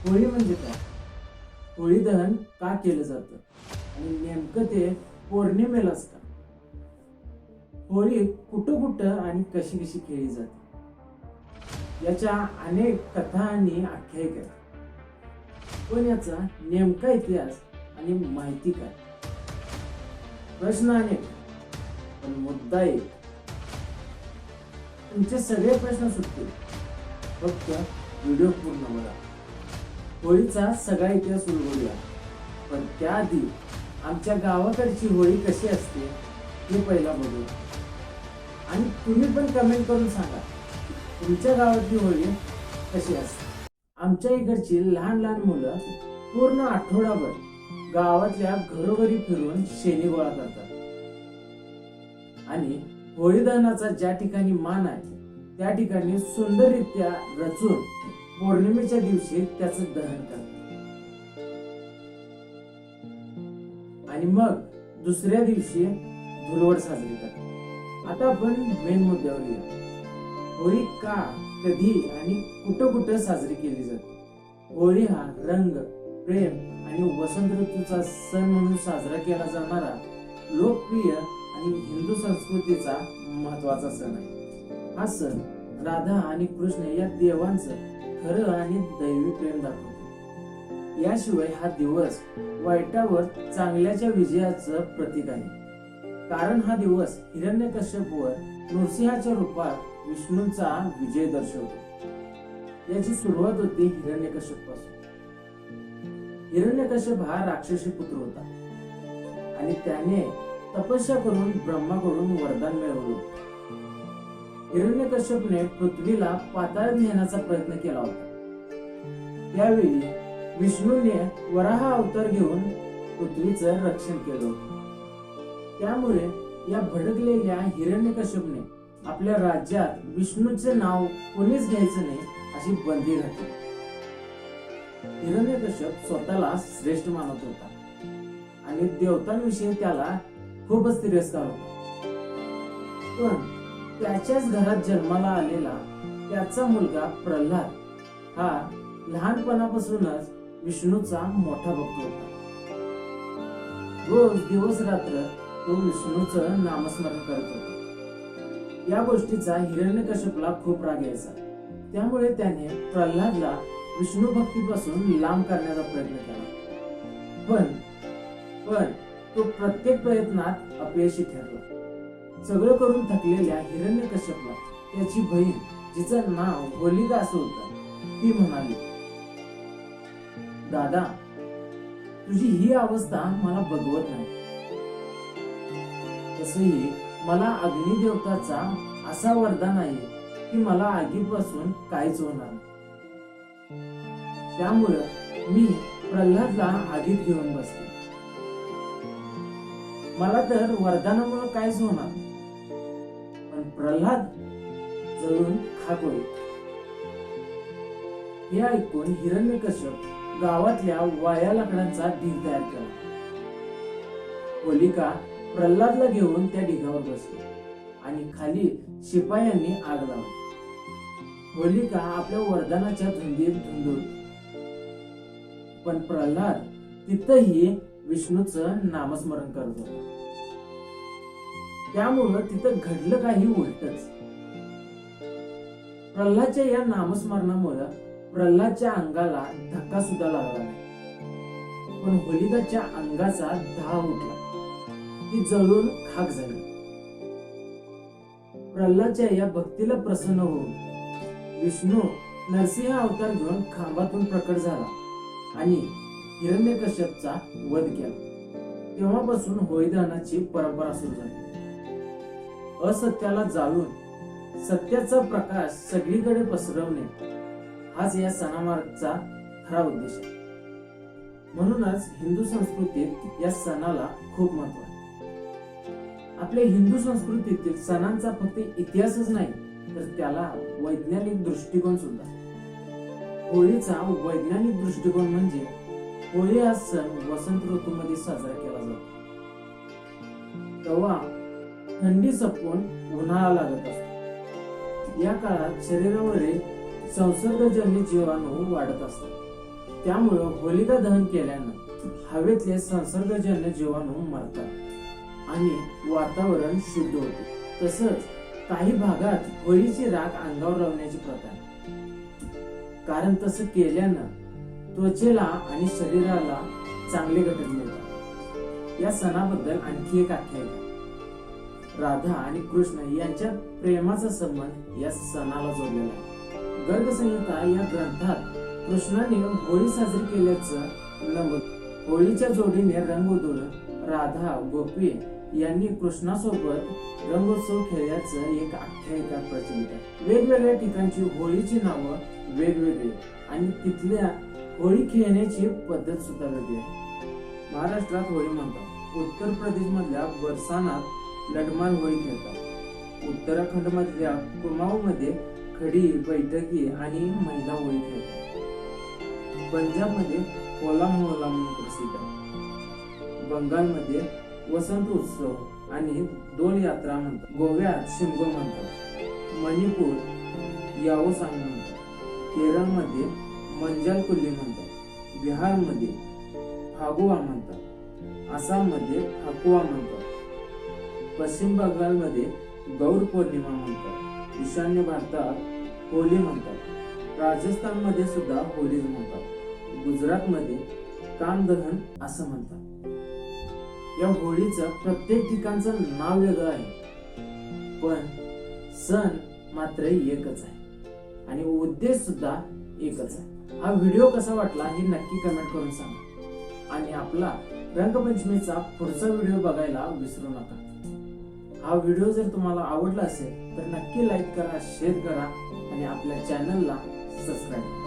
होळी म्हणजे काय? होळी दहन का केलं जातं आणि नेमकं ते पौर्णिमेलाच का? होळी कुठं कुठं आणि कशी कशी खेळली जाते याच्या अनेक कथा आणि आख्यायिका आहेत. पण याचा नेमका इतिहास आणि माहिती काय? प्रश्न अनेक पण मुद्दा एक. तुमचे सगळे प्रश्न सुटतील फक्त व्हिडिओ पूर्ण बघा. होळीचा सगळा इतिहास उलगडूया, पण त्याआधी आमच्या गावाकडची होळी कशी असते हे पहिला बघूया. आणि तुम्ही पण कमेंट करून सांगा तुमच्या गावातली होळी कशी असते. आमच्या इकडची लहान लहान मुलं पूर्ण आठवडाभर गावातल्या घरोघरी फिरून शेणी गोळा करतात आणि होळी दहनाचा ज्या ठिकाणी मान आहे त्या ठिकाणी सुंदररित्या रचून पौर्णिमेच्या दिवशी त्याचं दहन करतात आणि मग दुसऱ्या दिवशी धुळवड साजरी करतात. आता आपण मेन मुद्द्यावर येऊया. होळी का, कधी आणि कुठं कुठं साजरी केली जाते? होळी हा रंग, प्रेम आणि वसंत ऋतूचा सण म्हणून साजरा केला जाणारा लोकप्रिय आणि हिंदू संस्कृतीचा महत्वाचा सण आहे. हा सण राधा आणि कृष्ण या देवांचं खरं आणि दैवी प्रेम दाखवतो. याशिवाय हा दिवस वाईटावर चांगल्याच्या विजयाचं प्रतीक आहे. कारण हा दिवस हिरण्यकश्यपवर नृसिंहाच्या रूपात विष्णूंचा विजय दर्शवतो. याची सुरुवात होती हिरण्यकश्यप पासून. हिरण्यकश्यप हा राक्षसी पुत्र होता आणि त्याने तपस्या करून ब्रह्माकडून वरदान मिळवलं. हिरण्यकश्यपने पृथ्वीला पाताळात नेण्याचा प्रयत्न केला होता. त्यावेळी विष्णूने वराह अवतार घेऊन पृथ्वीचं रक्षण केलं होतं. त्यामुळे या भडकलेल्या हिरण्यकश्यपने आपल्या राज्यात विष्णूचे नाव कोणीच घ्यायचं नाही अशी बंदी घातली. हिरण्यकश्यप स्वतःला श्रेष्ठ मानत होता आणि देवतांविषयी त्याला खूपच तिरस्कार होता. पण त्याच्याच घरात जन्माला आलेला त्याचा मुलगा प्रल्हाद हा लहानपणापासूनच विष्णूचा मोठा भक्त होता. रोज दिवस रात्र तो विष्णूचं नामस्मरण करत होता. या गोष्टीचा हिरण्यकश्यपला खूप राग यायचा. त्यामुळे त्याने प्रल्हादला विष्णू भक्तीपासून लांब करण्याचा प्रयत्न केला. पण तो प्रत्येक प्रयत्नात अपयशी ठरला. सगळं करून थकलेल्या हिरण्यकश्यपला त्याची बहीण, जिचं नाव होलिका असं होतं, ती म्हणाली, दादा, तुझी ही अवस्था मला बघवत नाही. तसही मला अग्निदेवताचा असा वरदान आहे की मला आगीपासून काहीच होणार नाही. त्यामुळं मी प्रल्हादला आगीत घेऊन बसते. मला तर वरदानामुळे काहीच होणार नाही, पण प्रल्हाद जळून खाक होईल. हे ऐकून हिरण्यकश्यप गावातल्या वाया लाकडांचा ढीग तयार केला. होलिका प्रल्हादला घेऊन त्या ढिगावर बसली आणि खाली शिपायांनी आग लावली. होलिका आपल्या वरदानाच्या धुंदीत धुंदून, पण प्रल्हाद तिथंही विष्णूचं नामस्मरण करत होता. त्यामुळं तिथं घडलं काही उलटच. प्रल्हादच्या या नामस्मरणामुळे प्रल्हादच्या अंगाला धक्का सुद्धा लागला नाही, पण होलिकाच्या अंगाचा धाव उठला. ती जळून खाक झाली. प्रल्हादच्या या भक्तीला प्रसन्न होऊन विष्णू नरसिंह अवतार घेऊन खांबातून प्रकट झाला आणि हिरण्यकश्यपचा वध केला. तेव्हापासून होळी दहनाची परंपरा सुरू झाली. असत्याला जाळून सत्याचा प्रकाश सगळीकडे पसरवणे हाच या सणामागचा खरा उद्देश आहे. म्हणूनच हिंदू संस्कृतीत या सणाला खूप महत्व आहे. आपल्या हिंदू संस्कृतीतील सणांचा फक्त इतिहासच नाही तर त्याला वैज्ञानिक दृष्टिकोन सुद्धा. होळीचा वैज्ञानिक दृष्टिकोन म्हणजे होळी हा सण वसंत ऋतूमध्ये साजरा केला जातो. तेव्हा थंडी संपून उन्हाळा लागत असतो. या काळात शरीरावरील संसर्गजन्य जीवाणू वाढत असतात त्यामुळं होलिका दहन केल्यानं हवेतले संसर्गजन्य जीवाणू मरतात आणि वातावरण शुद्ध होते. तसंच काही भागात होळीची राख अंगावर लावण्याची प्रथा आहे, कारण तसं केल्यानं त्वचेला आणि शरीराला चांगले घटक मिळतात. या सणाबद्दल आणखी एक आख्यायिका. राधा आणि कृष्ण यांच्यात प्रेमाचा संबंध या सणाला जोडलेला आहे. गर्गसंहिता या ग्रंथात कृष्णाने होळी साजरी केल्याचं नमूद. होळीच्या जोडीने रंग उधळून राधा गोपी यांनी कृष्णासोबत रंगोत्सव खेळल्याचं एक आख्यायिका प्रचलित आहे. वेगवेगळ्या ठिकाणची होळीची नावं वेगवेगळी आणि तिथल्या होळी खेळण्याची पद्धत सुद्धा वेगळी आहे. महाराष्ट्रात होळी म्हणतात. उत्तर प्रदेश मधल्या बरसानात लढमार होळी खेळतात. उत्तराखंड मधल्या कुमाऊं मध्ये खडी, बैठकी आणि मैदा होळी खेळतात. पंजाब मध्ये होला मोहल्ला म्हणून प्रसिद्ध आहे. बंगालमध्ये वसंत उत्सव आणि दोल यात्रा म्हणतात. गोव्यात शिमगो म्हणतात. मणिपूर याओसांग म्हणतात. केरळमध्ये मंजाल कुल्ली म्हणतात. बिहारमध्ये फागुआ म्हणतात. आसाममध्ये फाकुआ म्हणतात. पश्चिम बंगालमध्ये गौर पौर्णिमा म्हणतात. ईशान्य भारतात होली म्हणतात. राजस्थानमध्ये सुद्धा होलीच म्हणतात. गुजरातमध्ये कामदहन असं म्हणतात. या होळीचं प्रत्येक ठिकाणचं नाव वेगळं आहे, पण सण मात्र एकच आहे आणि उद्देश सुद्धा एकच आहे. हा व्हिडिओ कसा वाटला हे नक्की कमेंट करून सांगा आणि आपला रंगपंचमीचा पुढचा व्हिडिओ बघायला विसरू नका. हा व्हिडिओ जर तुम्हाला आवडला असेल तर नक्की लाईक करा, शेअर करा आणि आपल्या चॅनलला सबस्क्राईब करा.